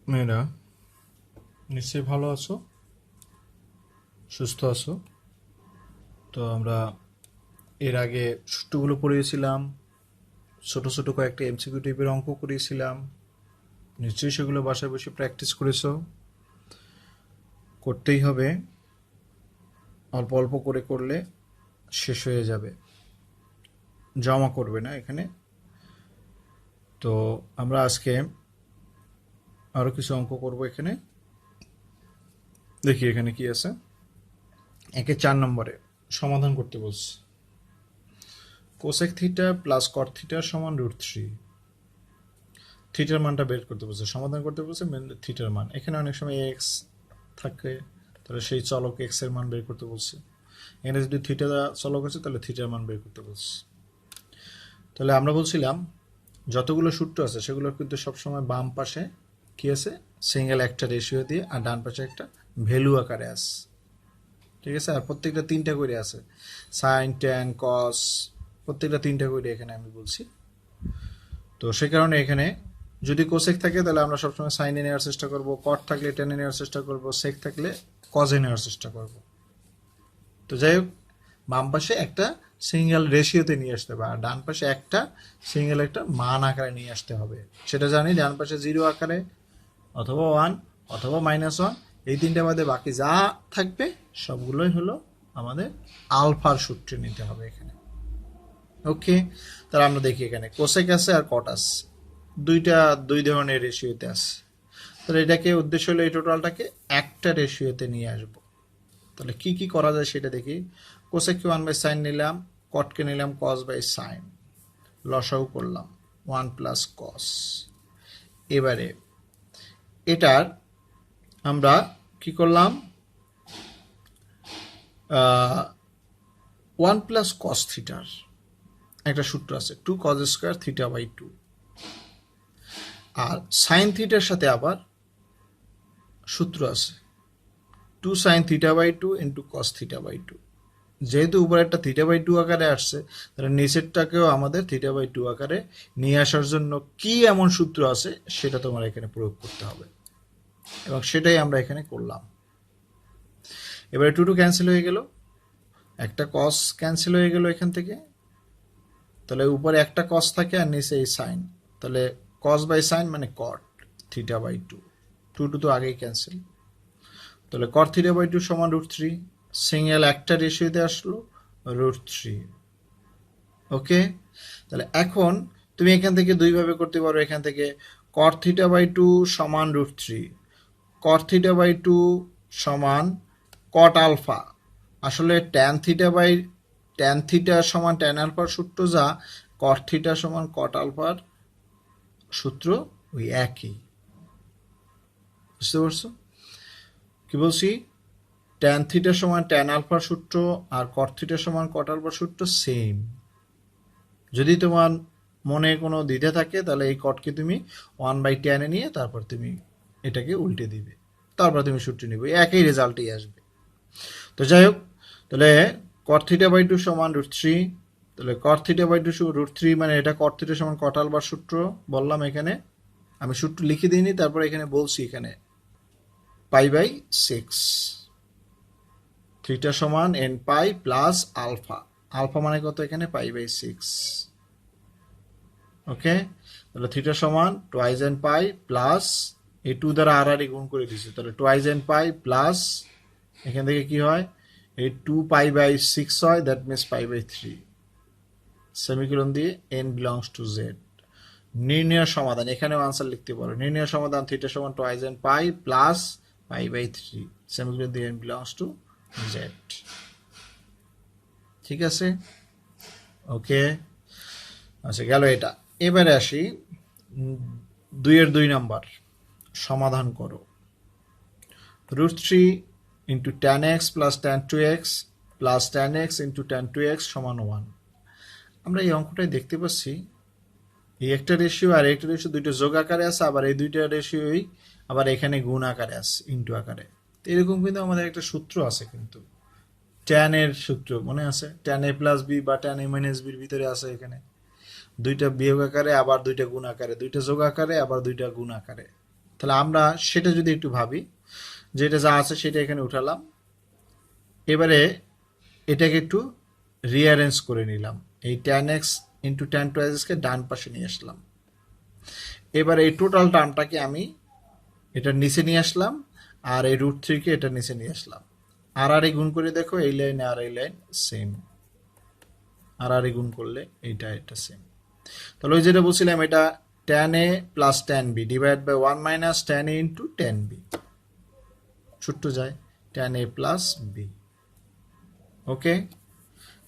মেয়েরা নিশ্চয়ই ভালো আছো, সুস্থ আছো। তো আমরা এর আগে সূত্রগুলো পড়িয়েছিলাম, ছোট ছোট কয়েকটা এমসিকিউ টাইপের অঙ্ক করিয়েছিলাম। নিশ্চয়ই সেগুলো বাসায় বসে প্র্যাকটিস করেছো। করতেই হবে, অল্প অল্প করে করলে শেষ হয়ে যাবে, জমা করবে না এখানে। তো আমরা আজকে আরও কিছু অঙ্ক করব। এখানে দেখি এখানে কি আছে। 4 নম্বরে সমাধান করতে বলছে। Cosec theta plus cot theta সমান √3। থিটার মানটা বের করতে বলছে, সমাধান করতে বলছে থিটার মান। এখানে অনেক সময় এক্স থাকে, তাহলে সেই চলক এক্স এর মান বের করতে বলছে। এখানে যদি থিটা চলক আছে তাহলে থিটার মান বের করতে বলছে। তাহলে আমরা বলছিলাম যতগুলো সূত্র আছে সেগুলোর কিন্তু সবসময় বাম পাশে কি আছে, সিঙ্গেল একটা রেশিও দিয়ে, আর ডান পাশে একটা ভ্যালু আকারে আছে। ঠিক আছে, আর প্রত্যেকটা 3টা করে আছে, সাইন ট্যান কস, প্রত্যেকটা 3টা করে এখানে আমি বলছি। তো সে কারণে এখানে যদি কোসেক থাকে তাহলে আমরা সবসময় সাইনে নেওয়ার চেষ্টা করব, কট থাকলে টেনে নেওয়ার চেষ্টা করব, সেক থাকলে কজে নেওয়ার চেষ্টা করব। তো যাই হোক, বাম পাশে একটা সিঙ্গেল রেশিওতে নিয়ে আসতে হবে, আর ডান পাশে একটা সিঙ্গেল একটা মান আকারে নিয়ে আসতে হবে। সেটা জানি, ডান পাশে 0 আকারে অথবা 1 অথবা -1, এই 3টা বাদে বাকি যা থাকবে সবগুলোই হলো আমাদের আলফার সূত্রে নিতে হবে এখানে। ওকে, তাহলে আমরা দেখি এখানে কোসেক আছে আর কট আছে, দুই ধরনের রেশিওতে আছে। তাহলে এটাকে উদ্দেশ্য হলো এই টোটালটাকে একটা রেশিওতে নিয়ে আসব। তাহলে কি কি করা যায় সেটা দেখি। কোসেককে 1/sin নিলাম, কটকে নিলাম cos/sin, লসাগু করলাম 1 + cos। এবারে এটার আমরা কি করলাম, 1 + cos থিটার একটা সূত্র আছে, 2 cos² θ/2। আর সাইন থিটার সাথে আবার সূত্র আছে 2 sin θ/2 × cos θ/2। যেহেতু উপরে একটা θ/2 আকারে আসছে, তাহলে নিচেরটাকেও আমাদের θ/2 আকারে নিয়ে আসার জন্য কি এমন সূত্র আছে সেটা তোমার এখানে প্রয়োগ করতে হবে, এবং সেটাই আমরা এখানে করলাম। এবারে 2 ক্যান্সেল হয়ে গেল, একটা cos ক্যান্সেল হয়ে গেল এখান থেকে। তাহলে উপরে একটা cos থাকে আর নিচে এই সাইন, তাহলে cos/sin মানে cot θ/2। 2 তো আগেই ক্যান্সেল, তাহলে cot θ/2 সমান √3। সিঙ্গেল একটা রেশিওতে আসলো √3। ওকে, তাহলে এখন তুমি এখান থেকে দুইভাবে করতে পারো। এখান থেকে cot θ/2 সমান √3, cot θ/2 সমান cot আলফা। আসলে tan θ সমান tan আলফার সূত্র, যা cot θ সমান cot আলফার সূত্র ওই একই। বুঝতে পারছো কি বলছি? tan θ সমান tan আলফার সূত্র আর cot θ সমান cot আলফার সূত্র সেম। যদি তোমার মনে কোনো দ্বিধা থাকে তাহলে এই কটকে তুমি 1/tan এ নিয়ে তারপর তুমি এটাকে উল্টে দিবে, তারপর তুমি সূত্র নিবে, একই রেজাল্টই আসবে। তো যাই হোক, তাহলে cot θ/2 সমান √3। তাহলে cot θ/2 √3 মানে এটা cot θ সমান cot আলফার সূত্র বললাম। এখানে আমি সূত্র লিখে দিইনি, তারপর এখানে বলছি এখানে π/6, থিটা সমান nπ প্লাস আলফা। আলফা মানে কত এখানে? π/6। ওকে, তাহলে থিটা সমান টুয়াইস nπ প্লাস এই 2 দ্বারা আর গুণ করে দিচ্ছে, তাহলে টুয়াইস nπ প্লাস এখান থেকে কি হয়, এই 2π/6 হয়, দ্যাট মিনস π/3। সেমিকোলন দিয়ে n বিলংস টু z। নির্ণয় সমাধান, এখানেও আনসার লিখতে পারো। নির্ণয় সমাধান থিটা সমান টুয়াইস nπ প্লাস π/3, সেমিকোলন দিয়ে n বিলংস টু z। ঠিক আছে, ওকে, আচ্ছা গেল এটা। এবারে আসি 2 নম্বর, সমাধান করো। √3 × tan x plus tan 2x plus tan x × tan 2x সমান 1। আমরা এই অঙ্কটাই দেখতে পাচ্ছি, এই একটা রেশিও আর একটা রেশিও দুইটা যোগ আকারে আছে, আবার এই দুইটা রেশিওই আবার এখানে গুণ আকারে আছে, ইন্টু আকারে। তো এরকম কিন্তু আমাদের একটা সূত্র আছে, কিন্তু tan এর সূত্র মনে আছে, tan a প্লাস b বা tan a মাইনাস b এর ভিতরে আছে। এখানে দুইটা বিয়োগ আকারে, আবার দুইটা গুণ আকারে, দুইটা যোগ আকারে, আবার দুইটা গুণ আকারে। তাহলে আমরা সেটা যদি একটু ভাবি, যেটা যা আছে সেটা এখানে উঠালাম, এবারে এটাকে একটু রিঅ্যারেঞ্জ করে নিলাম, এই tan x into tan two এক্সকে ডান পাশে নিয়ে আসলাম। এবার এই টোটাল টার্মটাকে আমি এটার নিচে নিয়ে আসলাম, আর এই √3 কে এটার নিচে নিয়ে আসলাম। আর আর গুণ করে দেখো, এই লাইন আর এই লাইন সেম, আর আর গুণ করলে এইটা এটা সেম। তাহলে ওই যেটা বলছিলাম, এটা tan a plus tan b divide by 1 minus tan a into tan b, ছোট্ট যায় tan a plus b। Okay,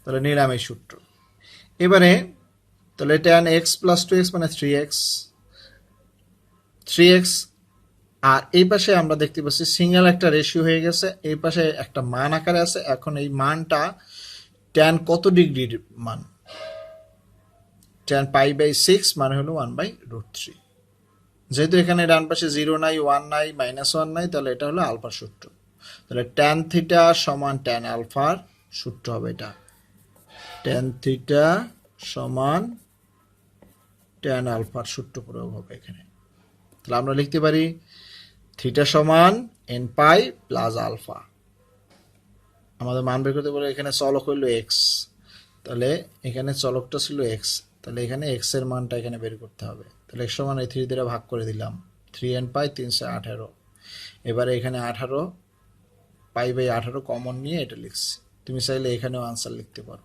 তাহলে নিলাম এই সূত্র। এবারে তাহলে tan x প্লাস 2x মানে 3x, আর এই পাশে আমরা দেখতে পাচ্ছি সিঙ্গেল একটা রেশিও হয়ে গেছে, এই পাশে একটা মান আকারে আছে। এখন এই মানটা tan কত ডিগ্রির মান, tan π/6 মানে হলো 1/√3। যেহেতু এখানে ডান পাশে 0 নাই, 1 নাই, -1 নাই, তাহলে এটা হলো আলফার সূত্র। তাহলে tan থিটা সমান tan আলফার সূত্র হবে এটা, tan থিটা সমান tan আলফার সূত্র প্রয়োগ হবে এখানে। তাহলে আমরা লিখতে পারি থিটা সমান n π প্লাস আলফা। আমাদের মান বের করতে বলে, এখানে চলক হইল এক্স, তাহলে এখানে চলকটা ছিল এক্স, তাহলে এখানে এক্স এর মানটা এখানে বের করতে হবে। তাহলে এক্স সমান এই 3 দ্বারা ভাগ করে দিলাম, 3n π 318। এবারে এখানে 18 π/18 কমন নিয়ে এটা লিখছি। তুমি চাইলে এখানেও আনসার লিখতে পারো,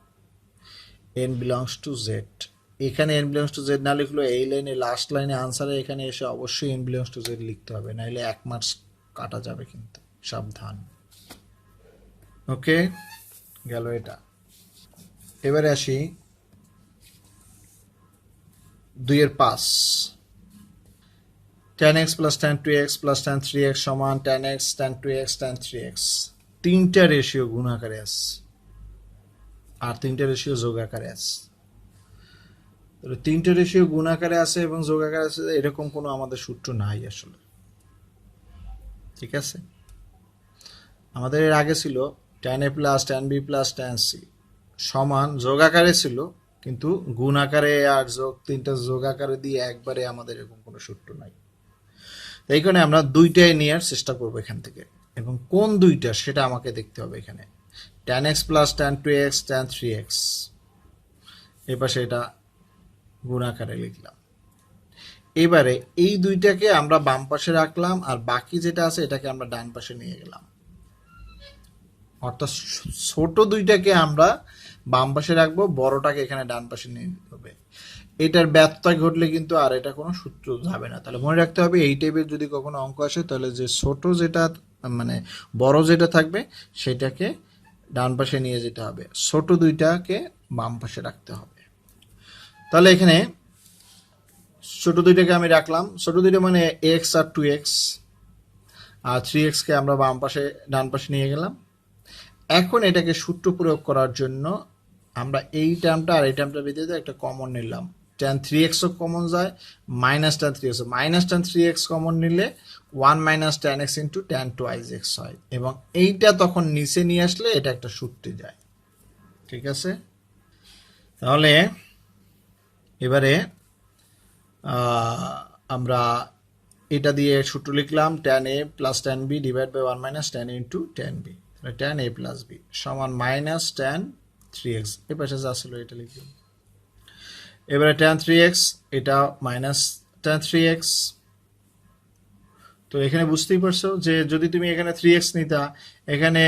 n বিলংস টু জেড। এখানে n বিলংস টু জেড না লিখলো, এই লাইনে লাস্ট লাইনে আনসারে এখানে এসে অবশ্যই n বিলংস টু জেড লিখতে হবে, নাহলে 1 মার্কস কাটা যাবে কিন্তু, সাবধান। ওকে, গেল এটা। এবারে আসি 2-5, tan x plus tan 2x plus tan 3x সমান tan x tan 2x tan 3x। তিনটা রেশিও গুণ আকারে আছে আর তিনটা রেশিও যোগ আকারে আছে। তিনটা রেশিও গুণ আকারে আছে এবং যোগ আকারে আছে, এরকম কোনো আমাদের সূত্র নাই আসলে। ঠিক আছে, আমাদের এর আগে ছিল tan a plus tan b plus tan c সমান যোগ আকারে ছিল, কিন্তু গুণ আকারে আর যোগ, তিনটা যোগ আকারে দিয়ে একবারে আমাদের এরকম কোনো সূত্র নাই। এই কারণে আমরা দুইটাই নেওয়ার চেষ্টা করবো এখান থেকে, এবং কোন দুইটা সেটা আমাকে দেখতে হবে। এখানে tan x plus tan 2x tan 3x, এই পাশে এটা গুণ আকারে লিখলাম। এবারে এই দুইটাকে আমরা বাম পাশে রাখলাম, আর বাকি যেটা আছে এটাকে আমরা ডান পাশে নিয়ে গেলাম। অর্থাৎ ছোট দুইটাকে আমরা বাম পাশে রাখবো, বড়টাকে এখানে ডান পাশে নিয়ে হবে। এটার ব্যত্যয় ঘটলে কিন্তু আর এটা কোনো সূত্র যাবে না। তাহলে মনে রাখতে হবে, এই টাইপের যদি কখনো অঙ্ক আসে, তাহলে যে ছোট যেটা মানে বড় যেটা থাকবে সেটাকে ডান পাশে নিয়ে যেতে হবে, ছোট দুইটাকে বাম পাশে রাখতে হবে। তাহলে এখানে ছোট দুইটাকে আমি রাখলাম, ছোট দুইটা মানে এক্স আর 2x, আর 3x-কে আমরা বাম পাশে ডান পাশে নিয়ে গেলাম। এখন এটাকে সূত্র প্রয়োগ করার জন্য আমরা এই টার্মটা আর এই টার্মটা বেঁধে দিয়ে একটা কমন নিলাম, tan 3x-ও কমন যায়, minus tan 3x, minus tan 3x common নিলে 1 minus tan x into tan 2x হয়, এবং এইটা তখন নিচে নিয়ে আসলে এটা একটা সূত্রে যায়। ঠিক আছে, তাহলে এবারে আমরা এটা দিয়ে সূত্র লিখলাম, tan a plus tan b divide by 1 minus tan a into tan b, tan a plus b সমান মাইনাস tan 3x, এই পাশে যা ছিল এটা লিখলাম। এবারে tan 3x, এটা মাইনাস tan 3x। তো এখানে বুঝতেই পারছো যে যদি তুমি এখানে 3x নিতা, এখানে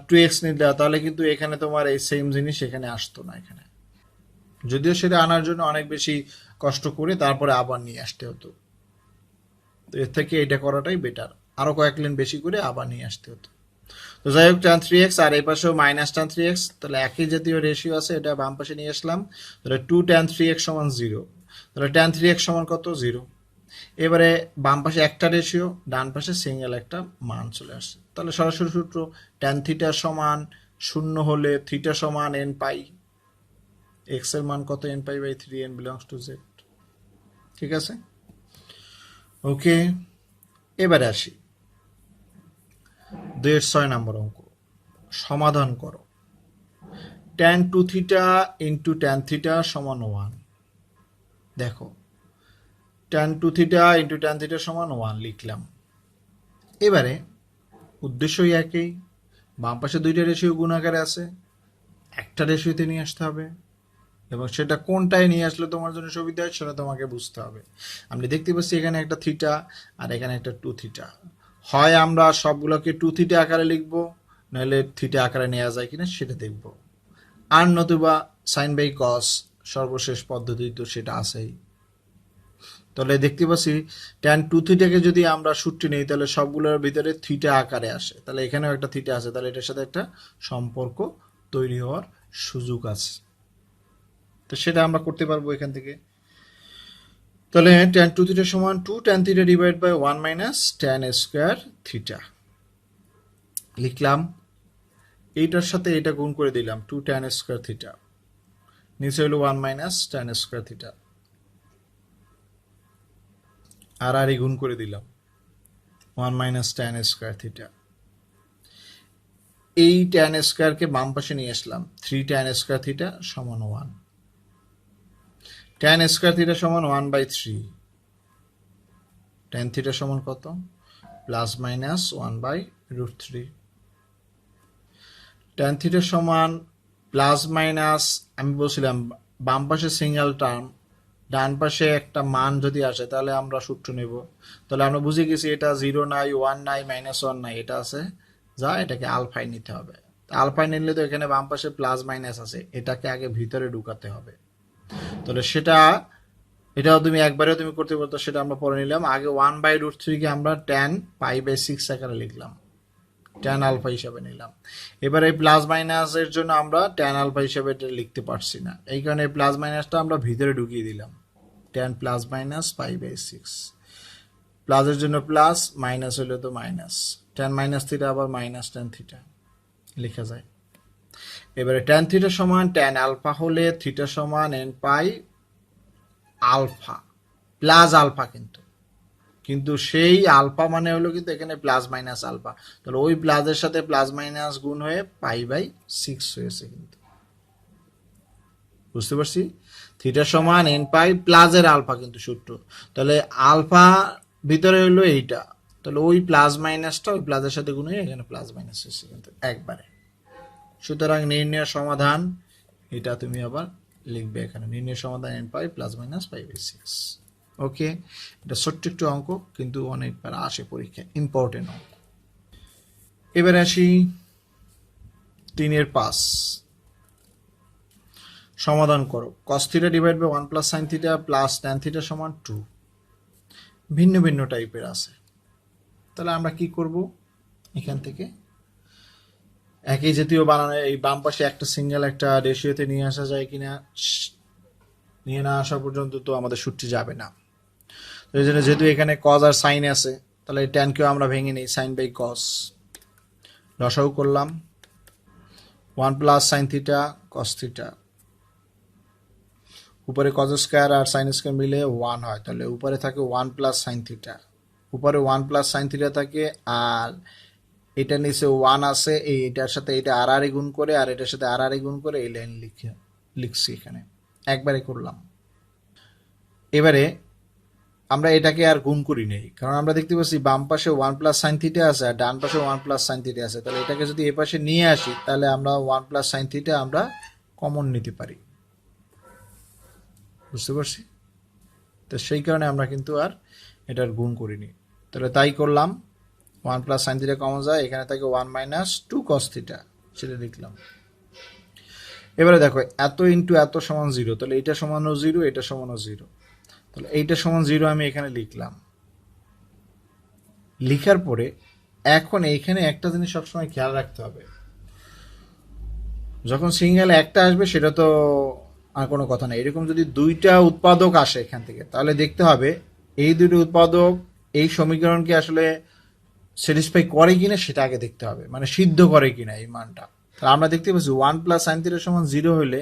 2x নিতা, তাহলে কিন্তু এখানে তোমার এই সেম জিনিস এখানে আসতো না। এখানে যদিও সেটা আনার জন্য অনেক বেশি কষ্ট করে তারপরে আবার নিয়ে আসতে হতো, তো এর থেকে এটা করাটাই বেটার, আরো কয়েক লাইন বেশি করে আবার নিয়ে আসতে হতো। তো যাই হোক, tan 3x আর এই পাশেও মাইনাস tan 3x, তাহলে একই জাতীয় রেশিও আছে, এটা বাম পাশে নিয়ে আসলাম। তাহলে 2 tan 3x সমান 0, তাহলে tan 3x সমান কত, 0। এবারে বাম পাশে একটা রেশিও, ডান পাশে সিঙ্গেল একটা মান চলে আসছে। তাহলে সরাসরি সূত্র, tan থিটা সমান 0 হলে থিটা সমান n π, x এর মান কত, n π/3, n belongs to z। ঠিক আছে, ওকে। এবারে আসি 2-6 নম্বর অঙ্ক, সমাধান করো। tan 2θ ইন্টু tan θ সমান 1। দেখো tan two theta into tan theta সমান 1 লিখলাম। এবারে উদ্দেশ্যই একই, বাম পাশে দুইটা রেশিও গুণ আকারে আছে, একটা রেশিওতে নিয়ে আসতে হবে, এবং সেটা কোনটায় নিয়ে আসলে তোমার জন্য সুবিধা হয় সেটা তোমাকে বুঝতে হবে। আমি দেখতে পাচ্ছি এখানে একটা থিটা আর এখানে একটা টু থিটা, হয় আমরা সবগুলোকে টু থিটা আকারে লিখবো, নাহলে থিটা আকারে নেওয়া যায় কিনা সেটা দেখব, আর নতুবা সাইন বাই কস সর্বশেষ পদ্ধতি তো সেটা আছেই। তাহলে দেখতে পাচ্ছি ট্যান টু থিটাকে যদি আমরা সূত্রে নিই তাহলে সবগুলোর ভিতরে থিটা আকারে আসে, তাহলে এখানেও একটা থিটা আছে, তাহলে এটার সাথে একটা সম্পর্ক তৈরি হওয়ার সুযোগ আছে। তো সেটা আমরা করতে পারবো এখান থেকে। তাহলে ট্যান টু থিটা সমান 2 tan theta divide by 1 minus tan square theta লিখলাম। এইটার সাথে এটা গুণ করে দিলাম 2 ট্যান স্কোয়ার থিটা, নিচে হলো 1 মাইনাস ট্যান স্কোয়ার থিটা, আর আর গুণ করে দিলাম 1 মাইনাস ট্যান স্কোয়ার থিটা। এই ট্যান স্কোয়ারকে বাম পাশে নিয়ে আসলাম, 3 ট্যান স্কোয়ার থিটা সমান 1, ট্যান স্কোয়ার থিটা সমান 1/3, ট্যান থিটা সমান কত, প্লাস মাইনাস 1/√3, ট্যান থিটা সমান প্লাস মাইনাস, আমি বলছিলাম বাম পাশে সিঙ্গেল টার্ম, ডান পাশে একটা মান যদি আসে তাহলে আমরা সূত্র নেব। তাহলে আমরা বুঝে গেছি এটা 0 নাই, 1 নাই, -1 নাই, এটা আছে যা, এটাকে আলফাই নিতে হবে। আলফাই নিলে তো এখানে বাম পাশে প্লাস মাইনাস আছে, এটাকে আগে ভিতরে ঢুকাতে হবে। তাহলে এটাও তুমি একবারেও তুমি করতে পারতো, সেটা আমরা পরে নিলাম। আগে 1/√3 কে আমরা ট্যান π/6 আকারে লিখলাম, ট্যান আলফা হিসাবে নিলাম। এবার এই প্লাস মাইনাস এর জন্য আমরা ট্যান আলফা হিসাবে এটা লিখতে পারছি না, এই কারণে প্লাস মাইনাসটা আমরা ভিতরে ঢুকিয়ে দিলাম, ট্যান প্লাস মাইনাস π/6, প্লাসের জন্য প্লাস, মাইনাস হলে তো মাইনাস, ট্যান মাইনাস থিটা আবার মাইনাস ট্যান থিটা লেখা যায়। এবারে ট্যান থিটা সমান ট্যান আলফা হলে থিটা সমান n পাই আলফা প্লাস আলফা, কিন্তু সেই আলফা মানে হলো কিন্তু এখানে প্লাস মাইনাস আলফা, তাহলে ওই প্লাসের সাথে প্লাস মাইনাস গুণ হয়ে π/6 হয়েছে। কিন্তু বুঝতে পারছি, থিটা সমান n পাই প্লাসের আলফা কিন্তু সূত্র, তাহলে আলফা ভিতরে হলো এইটা, তাহলে ওই প্লাস মাইনাসটা ওই প্লাসের সাথে গুণ হয়ে এখানে প্লাস মাইনাস হয়েছে কিন্তু একবারে। সুতরাং নির্ণয়ের সমাধান এটা তুমি আবার লিখবে এখানে, নির্ণয়ের সমাধান n পাই প্লাস মাইনাস π/6। ওকে, এটা ছোট্ট একটু অঙ্ক কিন্তু অনেকবার আসে পরীক্ষা, ইম্পর্টেন্ট অঙ্ক। এবারে আসি 3-5, সমাধান করো। cos theta divide by 1 plus sine theta plus tan theta সমান 2, ভিন্ন ভিন্ন টাইপের আছে। তাহলে আমরা কি করব, এখান থেকে একই জাতীয় বানানো, এই বাম পাশে একটা সিঙ্গেল একটা রেশিওতে নিয়ে আসা যায় কিনা, নিয়ে না আসা পর্যন্ত তো আমাদের সূত্রে যাবে না। তো এই জন্য যেহেতু এখানে কজ আর সাইন আছে, তাহলে এই ট্যানকেও আমরা ভেঙে নিই, সাইন বাই কস, লসাগু করলাম 1 plus sine theta cos theta, উপরে কজ স্কোয়ার আর সাইন স্কোয়ার মিলে 1 হয়, তাহলে উপরে থাকে 1 প্লাস সাইন থিটা, উপরে 1 প্লাস সাইন থিটা থাকে, আর এটা নিচে 1 আছে, এইটার সাথে এটা আর গুণ করে আর এটার সাথে আর গুণ করে এই লাইন লিখছি এখানে, একবারে করলাম। এবারে আমরা এটাকে আর গুণ করি নেই, কারণ আমরা দেখতে পাচ্ছি বাম পাশে 1 প্লাস সাইন থিটা আছে আর ডান পাশে 1 প্লাস সাইন থিটা আছে, তাহলে এটাকে যদি এ পাশে নিয়ে আসি তাহলে আমরা 1 প্লাস সাইন থিটা আমরা কমন নিতে পারি। বুঝতে পারছি, তো সেই কারণে আমরা কিন্তু আর এটার গুণ করিনি, তাহলে তাই করলাম। 1 প্লাস সাইন থিটা কমন যায়, এখানে থাকে 1 মাইনাস 2 কস থিটা, সেটা লিখলাম। এবারে দেখো এত ইন্টু এত সমান 0, তাহলে এটা সমানও 0, এটা সমানও 0, তাহলে এইটা সমান 0 আমি এখানে লিখলাম। লিখার পরে এখন এইখানে একটা জিনিস সবসময় খেয়াল রাখতে হবে, যখন সিঙ্গেল একটা আসবে সেটা তো আর কোনো কথা নেই, এরকম যদি দুইটা উৎপাদক আসে এখান থেকে তাহলে দেখতে হবে এই দুটো উৎপাদক এই সমীকরণকে আসলে স্যাটিসফাই করে কিনা সেটা আগে দেখতে হবে, মানে সিদ্ধ করে কিনা এই মানটা। তাহলে আমরা দেখতে পাচ্ছি 1 প্লাস সাইন থিটা সমান 0 হলে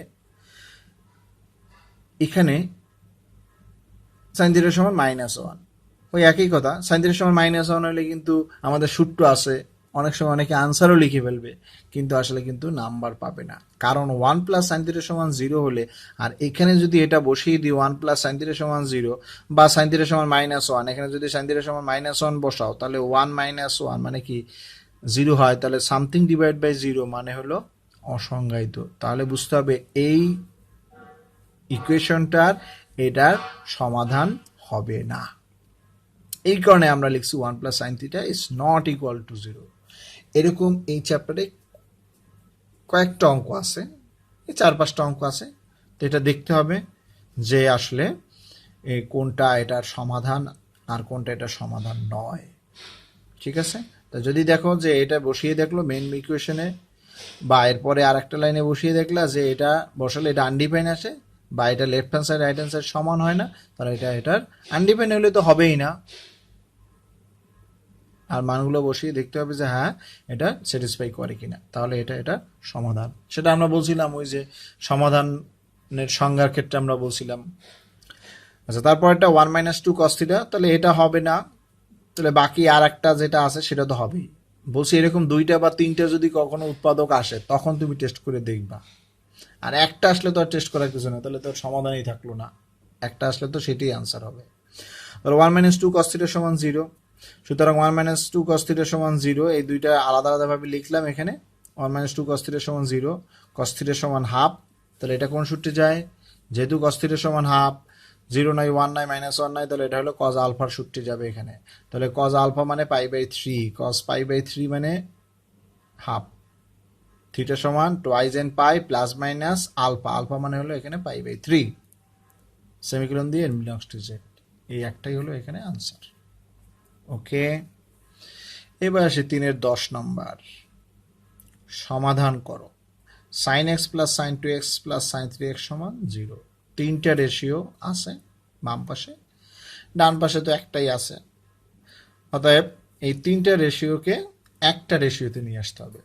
এখানে সাইন থিটা সমান -1, ওই একই কথা, সাইন থিটা সমান -1 হলে কিন্তু আমাদের সূত্র আছে অনেক সময় অনেকে আনসারও লিখে ফেলবে, কিন্তু আসলে কিন্তু নাম্বার পাবে না। কারণ 1 প্লাস সাইন থিটা সমান 0 হলে, আর এখানে যদি এটা বসিয়ে দিই 1 প্লাস সাইন থিটা সমান 0 বা সাইন থিটা সমান -1, এখানে যদি সাইন থিটা সমান -1 বসাও, তাহলে 1 -1 মানে কি 0 হয়, তাহলে সামথিং ডিভাইড বাই 0 মানে হলো অসংজ্ঞায়িত। তাহলে বুঝতে হবে এই ইকুয়েশনটার এটার সমাধান হবে না। এই কারণে আমরা লিখছি 1 plus sine theta is not equal to 0। এরকম এই চ্যাপ্টারে কয়েকটা অঙ্ক আছে, এই 4-5টা অঙ্ক আছে। তো এটা দেখতে হবে যে আসলে কোনটা এটার সমাধান আর কোনটা এটার সমাধান নয়। ঠিক আছে? তো যদি দেখো যে এটা বসিয়ে দেখলো মেইন ইকুয়েশনে, বা এরপরে আর একটা লাইনে বসিয়ে দেখলা যে এটা বসালে এটা আনডিফাইন আসে, বা এটা left hand side right hand side সমান হয় না, তাহলে এটার আনডিফাইন হলে তো হবেই না। আর মানগুলো বসিয়ে দেখতে হবে যে হ্যাঁ এটা স্যাটিসফাই করে কিনা, তাহলে এটা সমাধান। সেটা আমরা বলছিলাম ওই যে সমাধানের সংজ্ঞার ক্ষেত্রে আমরা বলছিলাম। আচ্ছা, তারপর একটা 1 - 2 cos θ, তাহলে এটা হবে না, তাহলে বাকি আর একটা যেটা আছে সেটা তো হবেই। বলছি এরকম 2টা বা 3টা যদি কখনো উৎপাদক আসে তখন তুমি টেস্ট করে দেখবা, আর একটা আসলে তো আর টেস্ট করার কিছু না, তাহলে তো সমাধানই থাকলো না। একটা আসলে তো সেটাই আনসার হবে। তাহলে 1 - 2 cos θ সমান 0। সুতরাং 1 - 2 cos θ সমান 0, এই দুইটা আলাদা আলাদাভাবে লিখলাম এখানে। 1 - 2 cos θ সমান 0, cos θ সমান হাফ। তাহলে এটা কোন সূত্রে যায়? যেহেতু cos θ সমান হাফ, 0 নাই, 1 নাই, -1 নাই, তাহলে এটা হলো cos আলফার সূত্রে যাবে এখানে। তাহলে cos আলফা মানে π/3, cos π/3 মানে হাফ। থিটা সমান twice n pi plus minus alpha, alpha মানে হলো এখানে π/3, সেমিকোলন দিয়ে বিলংস টু জেড। এই একটাই হলো এখানে আনসার। ওকে, এবার আসে 3-এর 10 নম্বর। সমাধান করো। sin x plus sin 2x plus sin 3x সমান 0। 3টা রেশিও আছে বাম পাশে, ডান পাশে তো একটাই আছে। অতএব এই 3টা রেশিওকে একটা রেশিওতে নিয়ে আসতে হবে,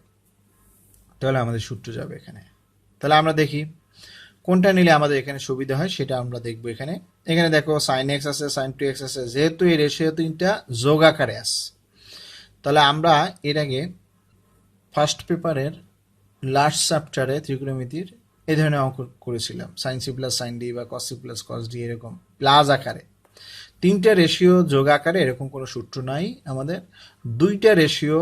তাহলে আমাদের সূত্র যাবে এখানে। তাহলে আমরা দেখি কোনটা নিলে আমাদের এখানে সুবিধা হয়, সেটা আমরা দেখবো এখানে। এখানে দেখো sin x আছে, sin 2x আছে, যেহেতু এই রেশিও 3টা যোগ আকারে আছে, তাহলে আমরা এর আগে ফার্স্ট পেপারের লাস্ট চ্যাপ্টারে ত্রিকোণমিতির এই ধরনের অঙ্ক করেছিলাম, sin c plus sin d বা cos c plus cos d, এরকম প্লাস আকারে। 3টা রেশিও যোগ আকারে এরকম কোনো সূত্র নাই আমাদের। 2টা রেশিও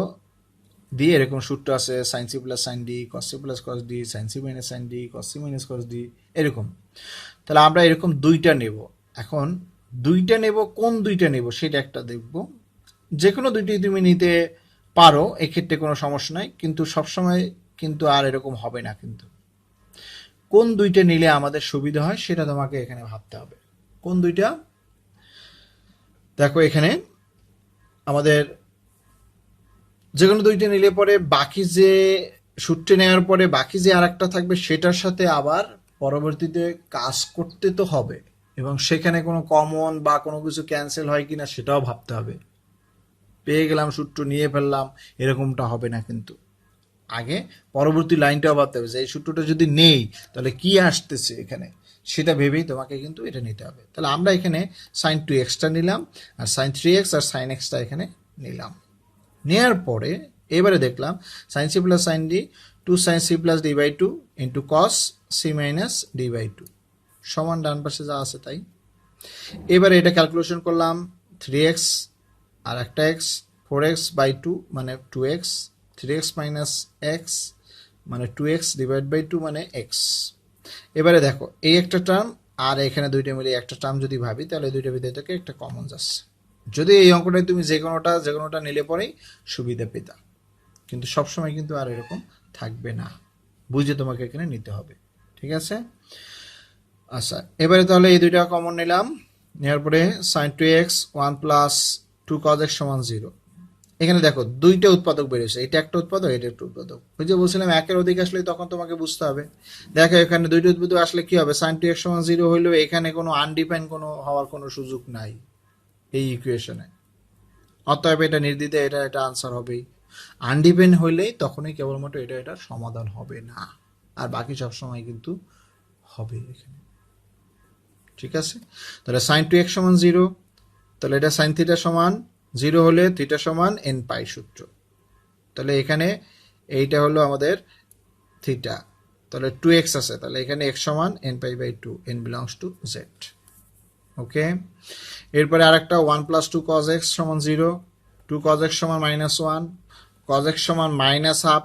দিয়ে এরকম সূত্র আছে, sin c plus sin d, cos c plus cos d, sin c minus sin d, cos c minus cos d, এরকম। তাহলে আমরা এরকম 2টা নেব। এখন 2টা নেব, কোন 2টা নেব সেটা একটা দেখব। যে কোনো 2টি তুমি নিতে পারো, এক্ষেত্রে কোনো সমস্যা নাই, কিন্তু সবসময় কিন্তু আর এরকম হবে না। কিন্তু কোন 2টা নিলে আমাদের সুবিধা হয় সেটা তোমাকে এখানে ভাবতে হবে। কোন 2টা? দেখো এখানে আমাদের যে কোনো 2টা নিলে পরে বাকি যে সূত্রে নেওয়ার পরে বাকি যে আর একটা থাকবে সেটার সাথে আবার পরবর্তীতে কাজ করতে তো হবে, এবং সেখানে কোনো কমন বা কোনো কিছু ক্যান্সেল হয় কিনা সেটাও ভাবতে হবে। পেয়ে গেলাম সূত্র নিয়ে ফেললাম, এরকমটা হবে না। কিন্তু আগে পরবর্তী লাইনটাও ভাবতে হবে যে এই সূত্রটা যদি নেই তাহলে কি আসতেছে এখানে, সেটা ভেবেই তোমাকে কিন্তু এটা নিতে হবে। তাহলে আমরা এখানে sin 2xটা নিলাম, আর sin 3x আর sin xটা এখানে নিলাম। নেওয়ার পরে এবারে দেখলাম sin c plus sin d, 2 sin c plus d by 2 into cos c minus d by 2 সমান ডান পাশে যা আছে তাই। এবারে এটা ক্যালকুলেশন করলাম, 3x আর একটা x, 4x বাই 2 মানে 2x, 3x মাইনাস x মানে 2x ডিভাইড বাই 2 মানে x। এবারে দেখো এই একটা টার্ম আর এখানে 2টা মিলে একটা টার্ম যদি ভাবি, তাহলে 2টা ভিতর থেকে একটা কমন যাচ্ছে। যদি এই অঙ্কটায় তুমি যে কোনোটা নিলে পরেই সুবিধা পেতা, কিন্তু সবসময় কিন্তু আর এরকম থাকবে না, বুঝে তোমাকে এখানে নিতে হবে। ঠিক আছে? আচ্ছা, এবারে তাহলে এই 2টা কমন নিলাম, নেওয়ার পরে sin 2x 1 plus 2 cos x সমান 0। এখানে দেখো 2টা উৎপাদক বেরিয়েছে, এটা একটা উৎপাদক, এটা একটা উৎপাদক। ওই যে বলছিলাম একের অধিক আসলে তখন তোমাকে বুঝতে হবে। দেখো এখানে 2টা উৎপাদক আসলে কি হবে, sin 2x সমান 0 হইলেও এখানে কোনো আনডিফাইন কোনো হওয়ার কোনো সুযোগ নাই এই ইকুয়েশনে। অতএব এটা নির্দ্বিধায় এটা আনসার হবেই। আনডিপেন্ড হইলেই তখনই কেবলমাত্র এটার সমাধান হবে না, আর বাকি সব সময় কিন্তু হবে এখানে। ঠিক আছে? তাহলে sin 2x সমান 0, তাহলে এটা sin থিটা সমান 0 হলে থিটা সমান n পাই সূত্র। তাহলে এখানে এইটা হলো আমাদের থিটা, তাহলে 2x আছে, তাহলে এখানে x সমান n pi by 2, n belongs to z। Okay, এরপরে আরেকটা 1 প্লাস 2 cos x সমান 0, 2 cos x সমান -1, cos x সমান -হাফ।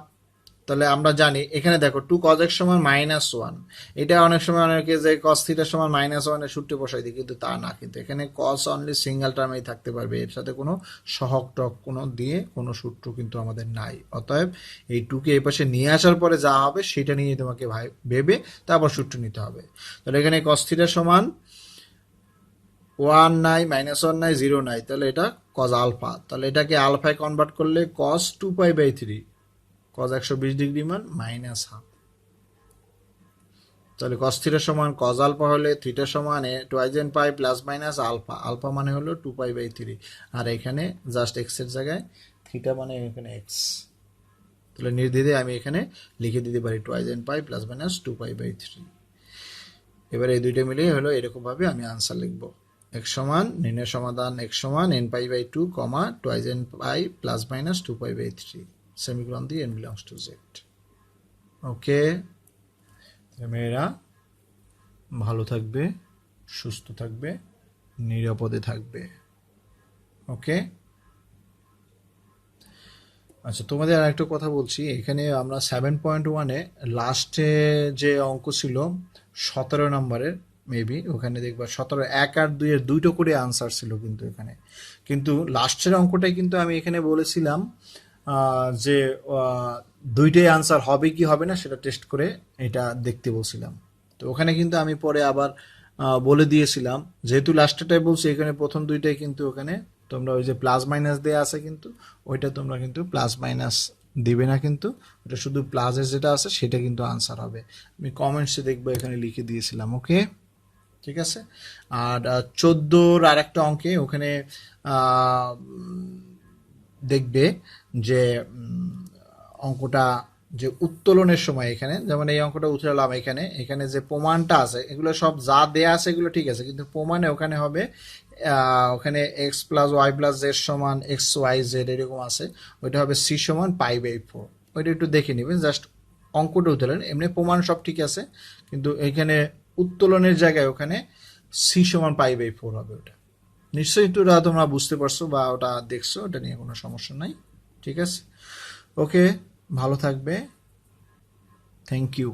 তাহলে আমরা জানি এখানে দেখো 2 cos x সমান -1, এটা অনেক সময় অনেকে যে cos থিটা সমান -1 এর সূত্রে বসাই দিই, কিন্তু তা না, কিন্তু এখানে cos অনলি সিঙ্গেল টার্মেই থাকতে পারবে, এর সাথে কোনো সহগ টক কোনো দিয়ে কোনো সূত্র কিন্তু আমাদের নাই। অতএব এই 2 কে এই পাশে নিয়ে আসার পরে যা হবে সেটা নিয়ে তোমাকে ভেবে তারপর সূত্র নিতে হবে। তাহলে এখানে cos থিটা সমান 1 নাই, -1 নাই, 0 নাই, তাহলে এটা cos আলফা, তাহলে এটাকে আলফায় কনভার্ট করলে cos 2 pi by 3, cos 120 degree মান -হাফ। তাহলে cos থিটা সমান cos আলফা হলে থিটা সমান twice n pi plus minus alpha, alpha মানে হলো 2 পাই বাই 3, আর এখানে জাস্ট এক্স এর জায়গায় থিটা মানে এখানে এক্স, তাহলে নির্দ্বিধে আমি এখানে লিখে দিতে পারি twice n pi plus minus 2 pi by 3। এবারে এই দুইটা মিলিয়ে হলো এরকম ভাবে আমি আনসার লিখবো, x সমান নির্ণয় সমাধান x সমান n pi by 2, twice n pi plus minus 2 pi by 3, semicolon দিয়ে n belongs to z। Okay, মেয়েরা ভালো থাকবে, সুস্থ থাকবে, নিরাপদে থাকবে। ওকে, আচ্ছা তোমাদের আর একটা কথা বলছি, এখানে আমরা 7.1-এ লাস্টে যে অঙ্ক ছিল 17 নম্বরের, মেবি ওখানে দেখবা 17, 1 আর 2 এর দুইটো করে আনসার ছিল কিন্তু এখানে, কিন্তু লাস্টের অঙ্কটাই কিন্তু আমি এখানে বলেছিলাম যে দুইটাই আনসার হবে কি হবে না সেটা টেস্ট করে এটা দেখতে বলছিলাম। তো ওখানে কিন্তু আমি পরে আবার বলে দিয়েছিলাম, যেহেতু লাস্টেরটাই বলছি এখানে প্রথম দুইটাই কিন্তু ওখানে তোমরা ওই যে প্লাস মাইনাস দেয়া আছে, কিন্তু ওইটা তোমরা কিন্তু প্লাস মাইনাস দিবে না, কিন্তু ওটা শুধু প্লাসের যেটা আছে সেটা কিন্তু আনসার হবে। আমি কমেন্টসে দেখবো এখানে লিখে দিয়েছিলাম। ওকে, ঠিক আছে। আর 14-র আর একটা অঙ্কে ওখানে দেখবে যে অঙ্কটা যে উত্তোলনের সময়, এখানে যেমন এই অঙ্কটা উতরালাম, এখানে এখানে যে প্রমাণটা আছে এগুলো সব যা দেয়া আছে এগুলো ঠিক আছে, কিন্তু প্রমাণে ওখানে হবে ওখানে x plus y plus z সমান এক্স ওয়াই জেড এরকম আছে, ওইটা হবে সি সমান পাই বাই 4। ওইটা একটু দেখে নেবেন, জাস্ট অঙ্কটা উতলেন, এমনি প্রমাণ সব ঠিক আছে, কিন্তু এখানে উত্তোলনের জায়গায় ওখানে সি সমান পাই বাই 4 হবে। ওটা নিশ্চয়ই তো ওটা তোমরা বুঝতে পারছো বা ওটা দেখছো, ওটা নিয়ে কোনো সমস্যা নাই। ঠিক আছে, ওকে, ভালো থাকবে, থ্যাংক ইউ।